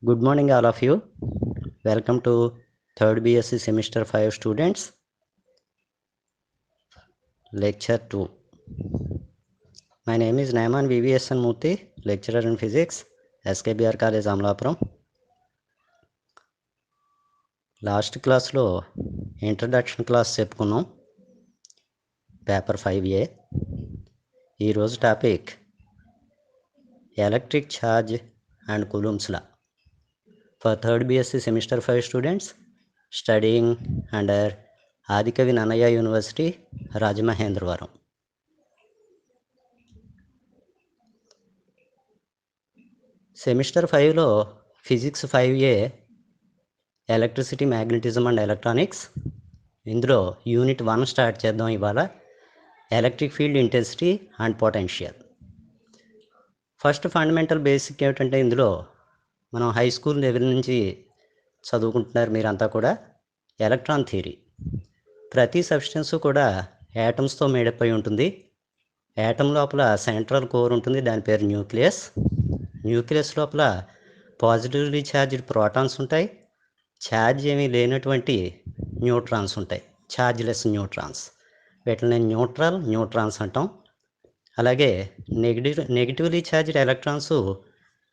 Good morning, all of you. Welcome to 3rd BSc Semester 5 students. Lecture 2. My name is Naiman VVSN Murthy, lecturer in physics, SKBR College, Amlapuram. Last class lo introduction class చెప్పుకున్నాం paper 5A. ఈరోజు topic electric charge and Coulomb's law for 3rd BSc Semester 5 students studying under Adikavi Nannaya University Rajamahendravaram. Semester 5లో physics 5A electricity, magnetism and electronics. ఇందులో unit 1 start చేద్దాం. ఇవాళ electric field intensity and potential. First fundamental basic ఏమిటంటే, ఇందులో మనం high school level నుంచి చదువుకుంటున్నారు మీరంతా కూడా. Electron theory. ప్రతి సబ్స్టెన్స్ కూడా యాటమ్స్తో మేడప్ అయి ఉంటుంది. యాటమ్ లోపల సెంట్రల్ కోర్ ఉంటుంది, దాని పేరు న్యూక్లియస్. న్యూక్లియస్ లోపల పాజిటివ్లీ ఛార్జ్డ్ ప్రోటాన్స్ ఉంటాయి, ఛార్జ్ ఏమీ లేనటువంటి న్యూట్రాన్స్ ఉంటాయి, ఛార్జ్లెస్ న్యూట్రాన్స్. వీటిని న్యూట్రాన్స్ అంటాం. అలాగే నెగిటివ్లీ ఛార్జ్డ్ ఎలక్ట్రాన్స్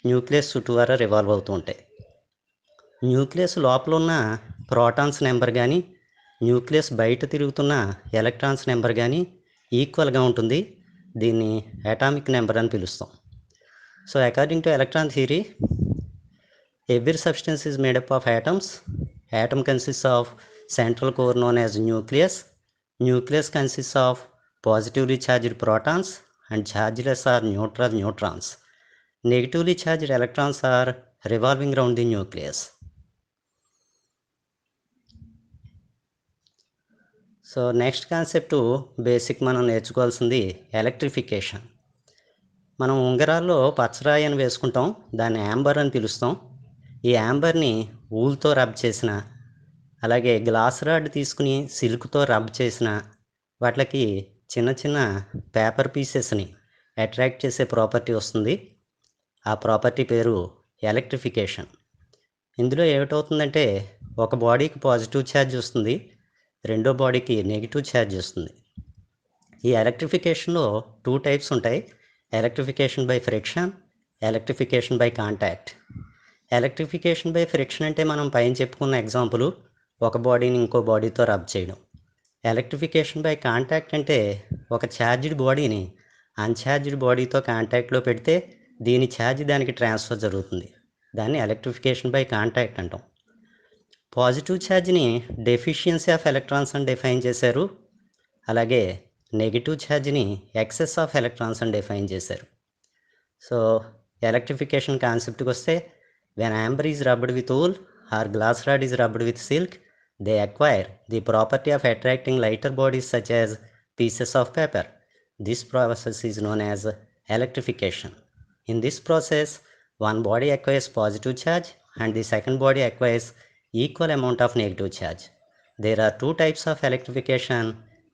న్యూక్లియస్ చుట్టూవారా రివాల్వ్ అవుతూ ఉంటాయి. న్యూక్లియస్ లోపల ఉన్న ప్రోటాన్స్ నెంబర్ కానీ, న్యూక్లియస్ బయట తిరుగుతున్న ఎలక్ట్రాన్స్ నెంబర్ కానీ ఈక్వల్గా ఉంటుంది. దీన్ని అటామిక్ నెంబర్ అని పిలుస్తాం. So according to electron theory, every substance is made up of atoms. Atom consists of central core known as nucleus. Nucleus consists of positively charged protons and chargeless or neutral neutrons. Negatively charged electrons are revolving around the nucleus. So next concept basic మనం నేర్చుకోవాల్సింది electrification. మనం ఉంగరాల్లో పచ్చరాయి అని వేసుకుంటాం, దాన్ని యాంబర్ అని పిలుస్తాం. ఈ యాంబర్ని ఊల్తో rub చేసిన, అలాగే గ్లాస్ రాడ్ తీసుకుని సిల్క్తో రబ్ చేసిన వాటికి చిన్న చిన్న పేపర్ పీసెస్ని అట్రాక్ట్ చేసే ప్రాపర్టీ వస్తుంది. ఆ ప్రాపర్టీ పేరు ఎలక్ట్రిఫికేషన్. ఇందులో ఏమిటవుతుందంటే, ఒక బాడీకి పాజిటివ్ ఛార్జ్ వస్తుంది, రెండో బాడీకి నెగిటివ్ ఛార్జ్ వస్తుంది. ఈ ఎలక్ట్రిఫికేషన్లో 2 టైప్స్ ఉంటాయి: electrification by friction, electrification by contact. Electrification by friction అంటే మనం పైన చెప్పుకున్న ఎగ్జాంపుల్, ఒక బాడీని ఇంకో బాడీతో రబ్ చేయడం. ఎలక్ట్రిఫికేషన్ బై కాంటాక్ట్ అంటే ఒక ఛార్జ్డ్ బాడీని అన్ఛార్జ్డ్ బాడీతో కాంటాక్ట్లో పెడితే దీని ఛార్జ్ దానికి ట్రాన్స్ఫర్ జరుగుతుంది. దాన్ని ఎలక్ట్రిఫికేషన్ బై కాంటాక్ట్ అంటాం. పాజిటివ్ ఛార్జ్ని డెఫిషియన్సీ ఆఫ్ ఎలక్ట్రాన్స్ అని డిఫైన్ చేశారు. అలాగే నెగిటివ్ ఛార్జ్ని ఎక్సెస్ ఆఫ్ ఎలక్ట్రాన్స్ అని డిఫైన్ చేశారు. సో ఎలక్ట్రిఫికేషన్ కాన్సెప్ట్కి వస్తే, when amber is rubbed with wool or glass rod is rubbed with silk, they acquire the property of attracting lighter bodies such as pieces of paper. This process is known as electrification. In this process, one body acquires positive charge and the second body acquires equal amount of negative charge. There are 2 types of electrification,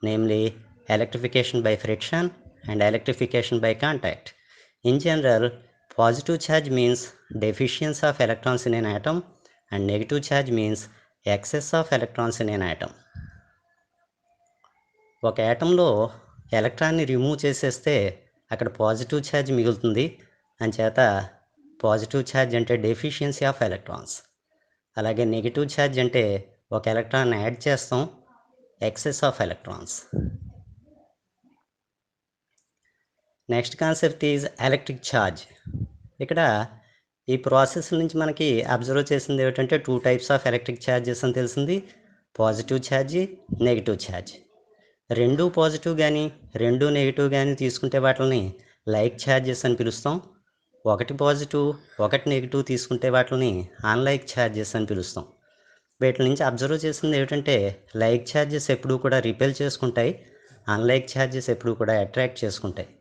namely electrification by friction and electrification by contact. In general, positive charge means deficiency of electrons in an atom and negative charge means excess of electrons in an atom. ఒక యాటంలో ఎలక్ట్రాన్ని remove చేసేస్తే అక్కడ positive charge మిగులుతుంది. అంచేత positive charge అంటే deficiency of electrons. అలాగే negative charge అంటే ఒక electron add చేస్తాం, excess of electrons. Next concept is electric charge. ఇక్కడ ఈ ప్రాసెస్ నుంచి మనకి అబ్జర్వ్ చేసింది ఏమిటంటే, 2 టైప్స్ ఆఫ్ ఎలక్ట్రిక్ ఛార్జెస్ అని తెలిసింది: positive charge, negative charge. 2 positive కానీ 2 నెగిటివ్ కానీ తీసుకుంటే వాటిని లైక్ ఛార్జెస్ అని పిలుస్తాం. 1 పాజిటివ్ 1 నెగిటివ్ తీసుకుంటే వాటిని అన్లైక్ ఛార్జెస్ అని పిలుస్తాం. వీటి నుంచి అబ్జర్వ్ చేసింది ఏమిటంటే, లైక్ ఛార్జెస్ ఎప్పుడూ కూడా రిపెల్ చేసుకుంటాయి, అన్లైక్ ఛార్జెస్ ఎప్పుడూ కూడా అట్రాక్ట్ చేసుకుంటాయి.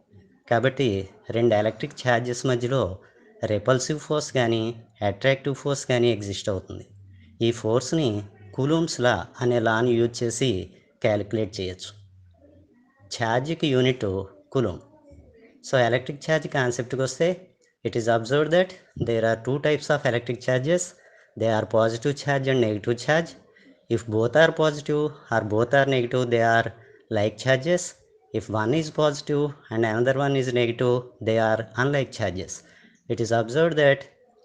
కాబట్టి 2 ఎలక్ట్రిక్ ఛార్జెస్ మధ్యలో రిపల్సివ్ ఫోర్స్ కానీ అట్రాక్టివ్ ఫోర్స్ కానీ ఎగ్జిస్ట్ అవుతుంది. ఈ ఫోర్స్ని కూలుంబ్స్ లా అనే లాని యూజ్ చేసి క్యాలిక్యులేట్ చేయొచ్చు. ఛార్జ్కి unit coulomb. So electric charge కాన్సెప్ట్కి వస్తే, it is observed that there are two types of electric charges. They are positive charge and negative charge. If both are positive or both are negative, they are like charges. If one is positive and another one is negative, they are unlike charges. It is observed that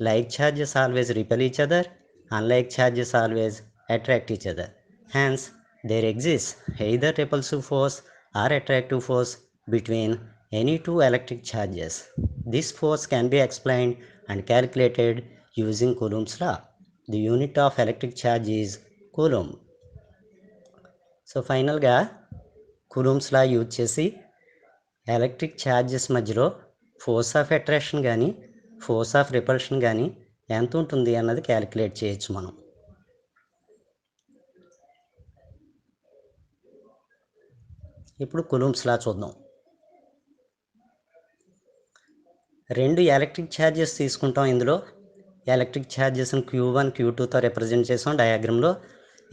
like charges always repel each other, unlike charges always attract each other. Hence, there exists either repulsive force or attractive force between any two electric charges. This force can be explained and calculated using Coulomb's law. The unit of electric charge is Coulomb. So ఫైనల్గా Coulomb's law use చేసి electric charges మధ్యలో force of attraction కానీ force of repulsion కానీ ఎంత ఉంటుంది అన్నది calculate చేయొచ్చు మనం. ఇప్పుడు కూలూమ్స్ లా చూద్దాం. రెండు ఎలక్ట్రిక్ ఛార్జెస్ తీసుకుంటాం. ఇందులో ఎలక్ట్రిక్ ఛార్జెస్ని Q1 Q2తో రిప్రజెంట్ చేసాం డయాగ్రామ్లో.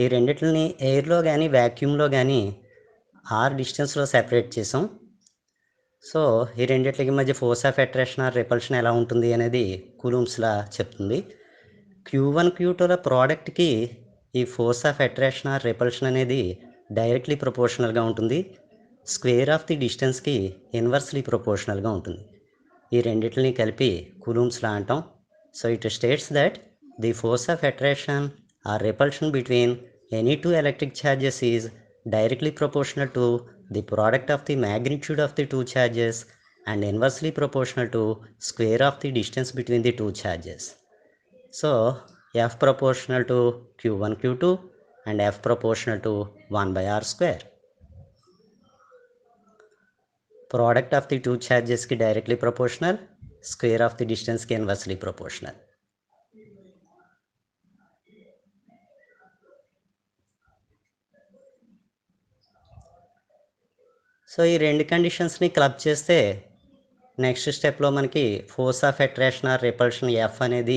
ఈ రెండిటిని ఎయిర్లో కానీ వ్యాక్యూమ్లో కానీ ఆర్ డిస్టెన్స్లో సెపరేట్ చేసాం. సో ఈ రెండిట్లకి మధ్య force of attraction or repulsion ఎలా ఉంటుంది అనేది కూలూమ్స్లా చెప్తుంది. Q1 Q2ల ప్రోడక్ట్కి ఈ force of attraction or repulsion అనేది డైరెక్ట్లీ ప్రపోర్షనల్గా ఉంటుంది. స్క్వేర్ ఆఫ్ ది డిస్టెన్స్కి ఇన్వర్స్లీ ప్రపోర్షనల్గా ఉంటుంది. ఈ రెండిటిని కలిపి కూలూమ్స్లా అంటాం. So it states that the force of attraction or repulsion between any two electric charges is directly proportional to the product of the magnitude of the two charges and inversely proportional to square of the distance between the two charges. So F proportional to Q1 Q2 and F proportional to 1 by R square. Product of the two charges ki directly proportional, square of the distance ki inversely proportional. So ఈ రెండు కండిషన్స్ని club చేస్తే next స్టెప్లో మనకి force of attraction or repulsion F అనేది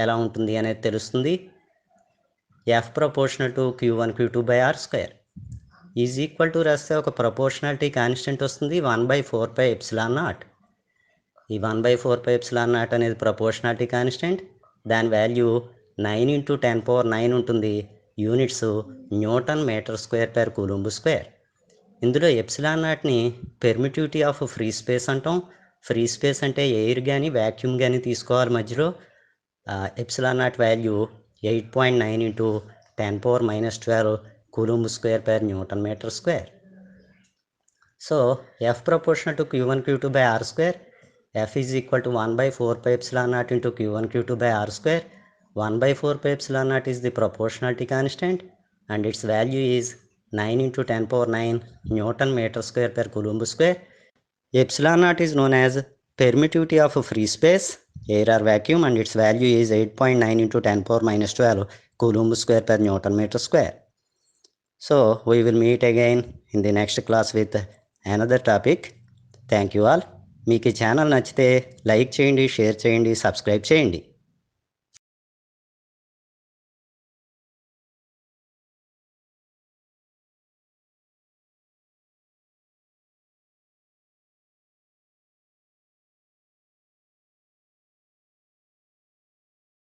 ఎలా ఉంటుంది అనేది తెలుస్తుంది. F proportional to Q1 Q2 by R square is equal to రాస్తే ఒక ప్రపోర్షనాలిటీ కాన్స్టెంట్ వస్తుంది 1/4πε0. ఈ 1/4πε0 అనేది ప్రపోర్షనాలిటీ కాన్స్టెంట్. దాని వాల్యూ 9 × 10⁹ ఉంటుంది. Units newton metre square per coulomb square. ఇందులో ε0ని పెర్మిటివిటీ ఆఫ్ ఫ్రీ స్పేస్ అంటాం. ఫ్రీ స్పేస్ అంటే ఎయిర్ కానీ వ్యాక్యూమ్ కానీ తీసుకోవాలి. మధ్యలో ε0 value 8.9 × 10⁻⁻12 coulomb square per newton metre square. So F proportional to Q1 Q2 by R square, F is equal to 1/4πε0 into Q1 Q2 by R square. 1/4πε0 is the proportionality constant and its value is 9 × 10⁹ Newton meter square per Coulomb square. ε0 is known as permittivity of free space, air or vacuum, and its value is 8.9 × 10⁻⁻12 Coulomb square per Newton meter square. So we will meet again in the next class with another topic. Thank you all. మీకు ఈ channel నచ్చితే like చేయండి, share చేయండి, subscribe చేయండి.